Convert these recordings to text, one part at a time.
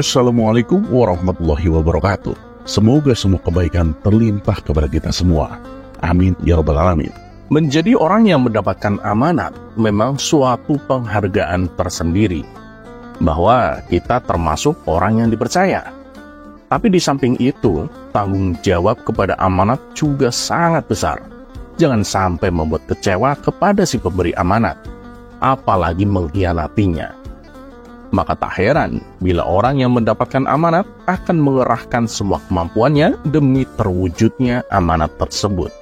Assalamualaikum warahmatullahi wabarakatuh. Semoga semua kebaikan terlimpah kepada kita semua. Amin ya rabbal alamin. Menjadi orang yang mendapatkan amanat memang suatu penghargaan tersendiri, bahwa kita termasuk orang yang dipercaya. Tapi di samping itu, tanggung jawab kepada amanat juga sangat besar. Jangan sampai membuat kecewa kepada si pemberi amanat, apalagi mengkhianatinya. Maka tak heran bila orang yang mendapatkan amanat akan mengerahkan semua kemampuannya demi terwujudnya amanat tersebut.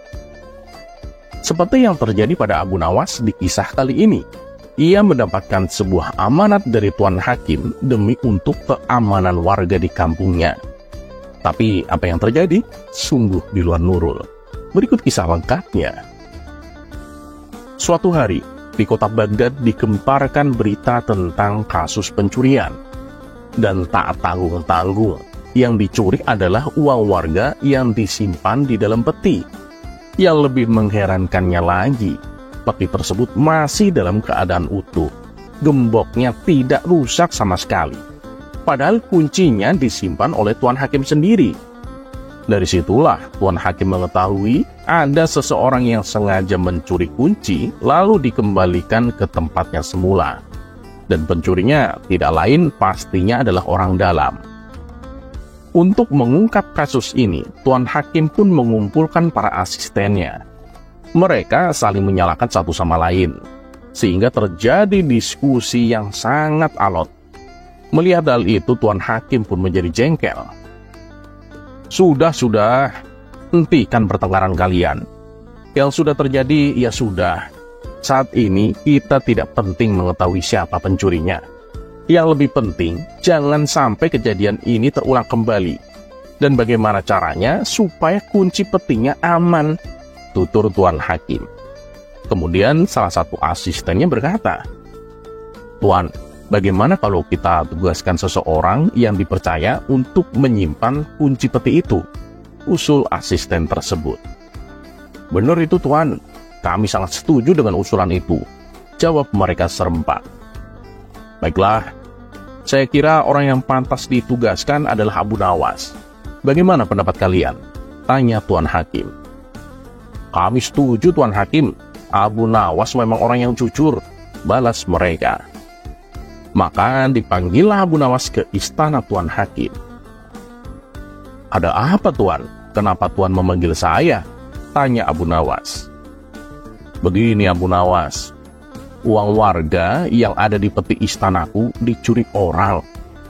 Seperti yang terjadi pada Abu Nawas di kisah kali ini. Ia mendapatkan sebuah amanat dari Tuan Hakim demi untuk keamanan warga di kampungnya. Tapi apa yang terjadi? Sungguh di luar nurul. Berikut kisah lengkapnya. Suatu hari, di kota Baghdad digemparkan berita tentang kasus pencurian. Dan tak tanggung-tanggung, yang dicuri adalah uang warga yang disimpan di dalam peti. Yang lebih mengherankannya lagi, peti tersebut masih dalam keadaan utuh. Gemboknya tidak rusak sama sekali. Padahal kuncinya disimpan oleh Tuan Hakim sendiri. Dari situlah Tuan Hakim mengetahui ada seseorang yang sengaja mencuri kunci lalu dikembalikan ke tempatnya semula. Dan pencurinya tidak lain pastinya adalah orang dalam. Untuk mengungkap kasus ini, Tuan Hakim pun mengumpulkan para asistennya. Mereka saling menyalahkan satu sama lain, sehingga terjadi diskusi yang sangat alot. Melihat hal itu, Tuan Hakim pun menjadi jengkel. Sudah, hentikan pertengkaran kalian. Yang sudah terjadi, ya sudah. Saat ini, kita tidak penting mengetahui siapa pencurinya. Yang lebih penting, jangan sampai kejadian ini terulang kembali. Dan bagaimana caranya supaya kunci petinya aman, tutur Tuan Hakim. Kemudian salah satu asistennya berkata, Tuan, bagaimana kalau kita tugaskan seseorang yang dipercaya untuk menyimpan kunci peti itu? Usul asisten tersebut. Benar itu Tuan, kami sangat setuju dengan usulan itu, jawab mereka serempak. Baiklah, saya kira orang yang pantas ditugaskan adalah Abu Nawas. Bagaimana pendapat kalian? Tanya Tuan Hakim. Kami setuju Tuan Hakim, Abu Nawas memang orang yang jujur, balas mereka. Maka dipanggillah Abu Nawas ke istana Tuan Hakim. Ada apa Tuan? Kenapa Tuan memanggil saya? Tanya Abu Nawas. Begini Abu Nawas, uang warga yang ada di peti istanaku dicuri orang,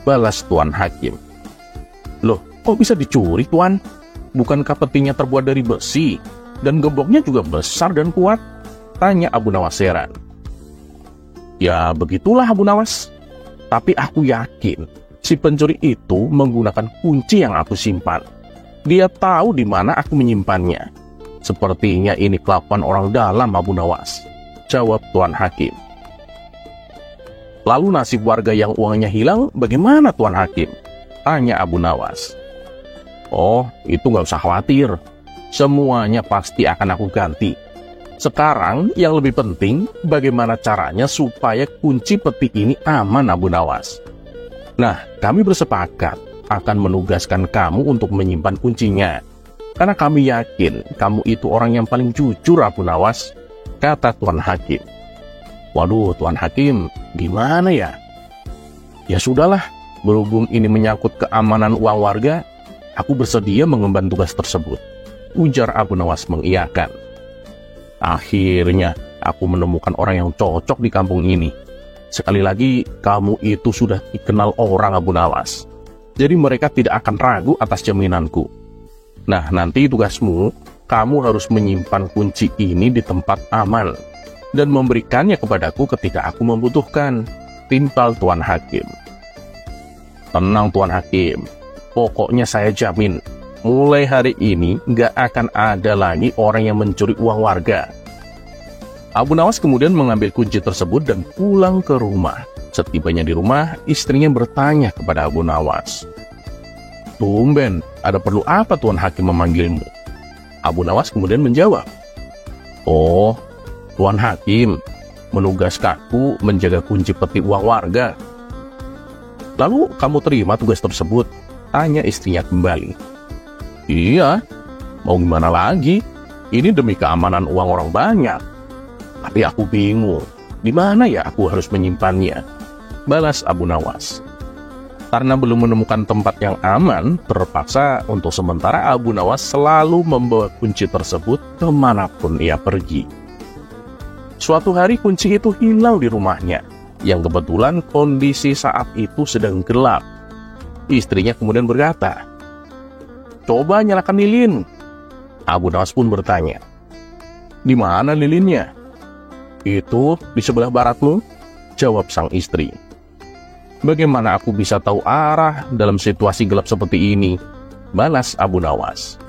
balas Tuan Hakim. Loh, kok bisa dicuri Tuan? Bukankah petinya terbuat dari besi? Dan gemboknya juga besar dan kuat? Tanya Abu Nawas heran. Ya begitulah Abu Nawas. Tapi aku yakin si pencuri itu menggunakan kunci yang aku simpan. Dia tahu di mana aku menyimpannya. Sepertinya ini kelakuan orang dalam Abu Nawas, jawab Tuan Hakim. Lalu nasib warga yang uangnya hilang bagaimana Tuan Hakim? Tanya Abu Nawas. Oh, itu nggak usah khawatir. Semuanya pasti akan aku ganti. Sekarang yang lebih penting bagaimana caranya supaya kunci peti ini aman Abu Nawas. Nah, kami bersepakat akan menugaskan kamu untuk menyimpan kuncinya. Karena kami yakin kamu itu orang yang paling jujur Abu Nawas, kata Tuan Hakim. Waduh Tuan Hakim, gimana ya? Ya sudahlah, berhubung ini menyangkut keamanan uang warga, aku bersedia mengemban tugas tersebut, ujar Abu Nawas mengiyakan. Akhirnya, aku menemukan orang yang cocok di kampung ini. Sekali lagi, kamu itu sudah dikenal orang Abu Nawas. Jadi mereka tidak akan ragu atas jaminanku. Nah, nanti tugasmu, kamu harus menyimpan kunci ini di tempat aman dan memberikannya kepadaku ketika aku membutuhkan, timpal Tuan Hakim. Tenang Tuan Hakim, pokoknya saya jamin, mulai hari ini nggak akan ada lagi orang yang mencuri uang warga. Abu Nawas kemudian mengambil kunci tersebut dan pulang ke rumah. Setibanya di rumah, istrinya bertanya kepada Abu Nawas. Tumben, ada perlu apa Tuan Hakim memanggilmu? Abu Nawas kemudian menjawab. Oh, Tuan Hakim menugaskanku menjaga kunci peti uang warga. Lalu kamu terima tugas tersebut? Tanya istrinya kembali. Iya, mau gimana lagi? Ini demi keamanan uang orang banyak. Tapi aku bingung, di mana ya aku harus menyimpannya? Balas Abu Nawas. Karena belum menemukan tempat yang aman, terpaksa untuk sementara Abu Nawas selalu membawa kunci tersebut kemanapun ia pergi. Suatu hari kunci itu hilang di rumahnya, yang kebetulan kondisi saat itu sedang gelap. Istrinya kemudian berkata, "Coba nyalakan lilin." Abu Nawas pun bertanya, "Di mana lilinnya?" "Itu di sebelah baratmu," jawab sang istri. "Bagaimana aku bisa tahu arah dalam situasi gelap seperti ini?" Balas Abu Nawas.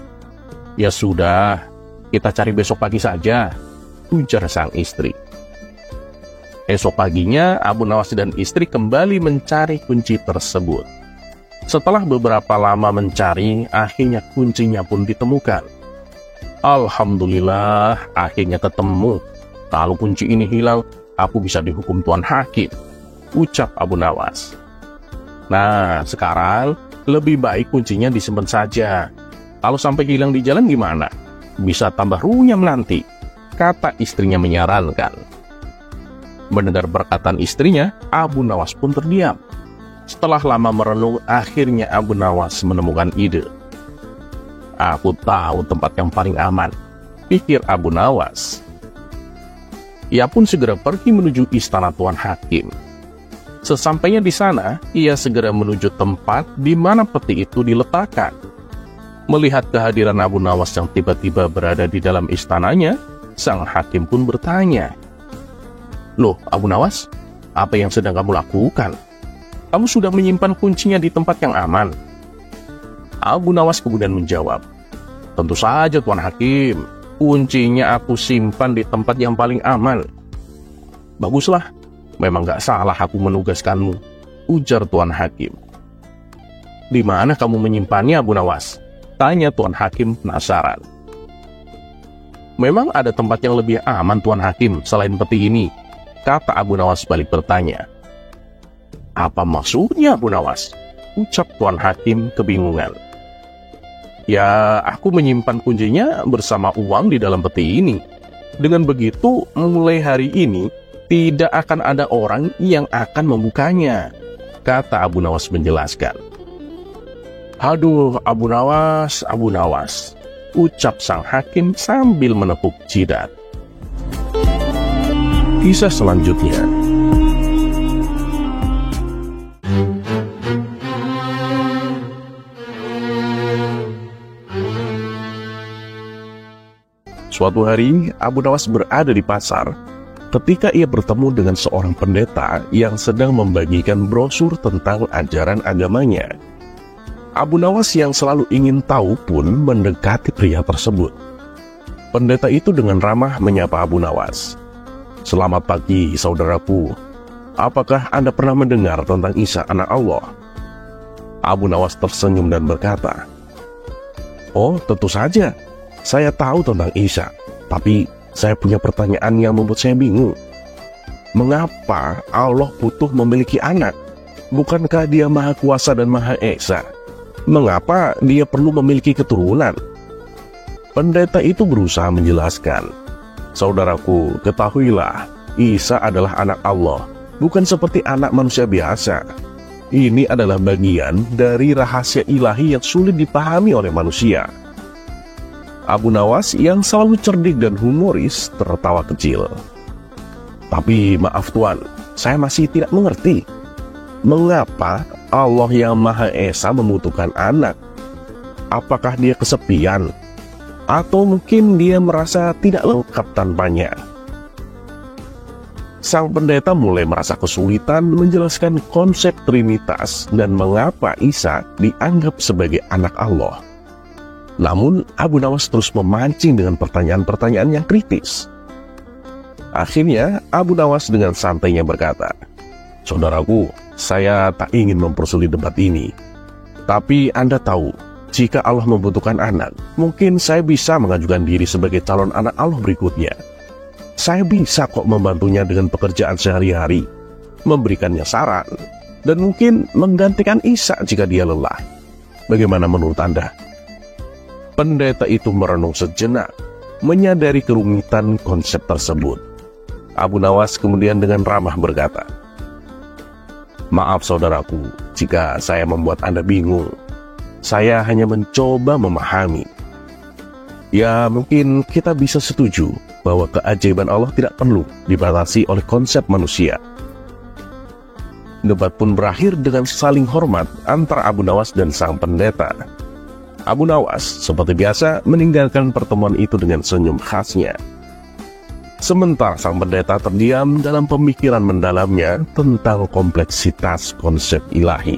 "Ya sudah, kita cari besok pagi saja," ujar sang istri. Esok paginya, Abu Nawas dan istri kembali mencari kunci tersebut. Setelah beberapa lama mencari, akhirnya kuncinya pun ditemukan. "Alhamdulillah, akhirnya ketemu. Kalau kunci ini hilang, aku bisa dihukum Tuan Hakim," ucap Abu Nawas. "Nah, sekarang lebih baik kuncinya disimpan saja. Kalau sampai hilang di jalan gimana? Bisa tambah runyam nanti," kata istrinya menyarankan. Mendengar perkataan istrinya, Abu Nawas pun terdiam. Setelah lama merenung, akhirnya Abu Nawas menemukan ide. "Aku tahu tempat yang paling aman," pikir Abu Nawas. Ia pun segera pergi menuju istana Tuan Hakim. Sesampainya di sana, ia segera menuju tempat di mana peti itu diletakkan. Melihat kehadiran Abu Nawas yang tiba-tiba berada di dalam istananya, sang hakim pun bertanya, "Loh, Abu Nawas, apa yang sedang kamu lakukan? Kamu sudah menyimpan kuncinya di tempat yang aman?" Abu Nawas kemudian menjawab, "Tentu saja Tuan Hakim, kuncinya aku simpan di tempat yang paling aman." "Baguslah, memang gak salah aku menugaskanmu," ujar Tuan Hakim. "Di mana kamu menyimpannya, Abu Nawas?" tanya Tuan Hakim penasaran. "Memang ada tempat yang lebih aman, Tuan Hakim, selain peti ini?" kata Abu Nawas balik bertanya. "Apa maksudnya, Abu Nawas?" ucap Tuan Hakim kebingungan. "Ya, aku menyimpan kuncinya bersama uang di dalam peti ini. Dengan begitu, mulai hari ini, tidak akan ada orang yang akan membukanya," kata Abu Nawas menjelaskan. "Aduh, Abu Nawas, ucap sang hakim sambil menepuk jidat. Kisah selanjutnya. Suatu hari, Abu Nawas berada di pasar ketika ia bertemu dengan seorang pendeta yang sedang membagikan brosur tentang ajaran agamanya. Abu Nawas yang selalu ingin tahu pun mendekati pria tersebut. Pendeta itu dengan ramah menyapa Abu Nawas. "Selamat pagi, saudaraku. Apakah Anda pernah mendengar tentang Isa anak Allah?" Abu Nawas tersenyum dan berkata, "Oh, tentu saja. Saya tahu tentang Isa. Tapi saya punya pertanyaan yang membuat saya bingung. Mengapa Allah butuh memiliki anak? Bukankah Dia Maha Kuasa dan Maha Esa? Mengapa Dia perlu memiliki keturunan?" Pendeta itu berusaha menjelaskan, "Saudaraku, ketahuilah, Isa adalah anak Allah, bukan seperti anak manusia biasa. Ini adalah bagian dari rahasia ilahi yang sulit dipahami oleh manusia." Abu Nawas yang selalu cerdik dan humoris tertawa kecil. "Tapi maaf Tuan, saya masih tidak mengerti. Mengapa Allah yang Maha Esa membutuhkan anak? Apakah Dia kesepian? Atau mungkin Dia merasa tidak lengkap tanpanya?" Sang pendeta mulai merasa kesulitan menjelaskan konsep Trinitas dan mengapa Isa dianggap sebagai anak Allah. Namun Abu Nawas terus memancing dengan pertanyaan-pertanyaan yang kritis. Akhirnya Abu Nawas dengan santainya berkata, "Saudaraku, saya tak ingin mempersulit debat ini. Tapi Anda tahu, jika Allah membutuhkan anak, mungkin saya bisa mengajukan diri sebagai calon anak Allah berikutnya. Saya bisa kok membantunya dengan pekerjaan sehari-hari, memberikannya saran, dan mungkin menggantikan Isa jika dia lelah. Bagaimana menurut Anda? Pendeta itu merenung sejenak, menyadari kerumitan konsep tersebut. Abu Nawas kemudian dengan ramah berkata, "Maaf saudaraku, jika saya membuat Anda bingung. Saya hanya mencoba memahami. Ya, mungkin kita bisa setuju bahwa keajaiban Allah tidak perlu dibatasi oleh konsep manusia." Debat pun berakhir dengan saling hormat antara Abu Nawas dan sang pendeta. Abu Nawas seperti biasa meninggalkan pertemuan itu dengan senyum khasnya. Sementara sang pendeta terdiam dalam pemikiran mendalamnya tentang kompleksitas konsep ilahi.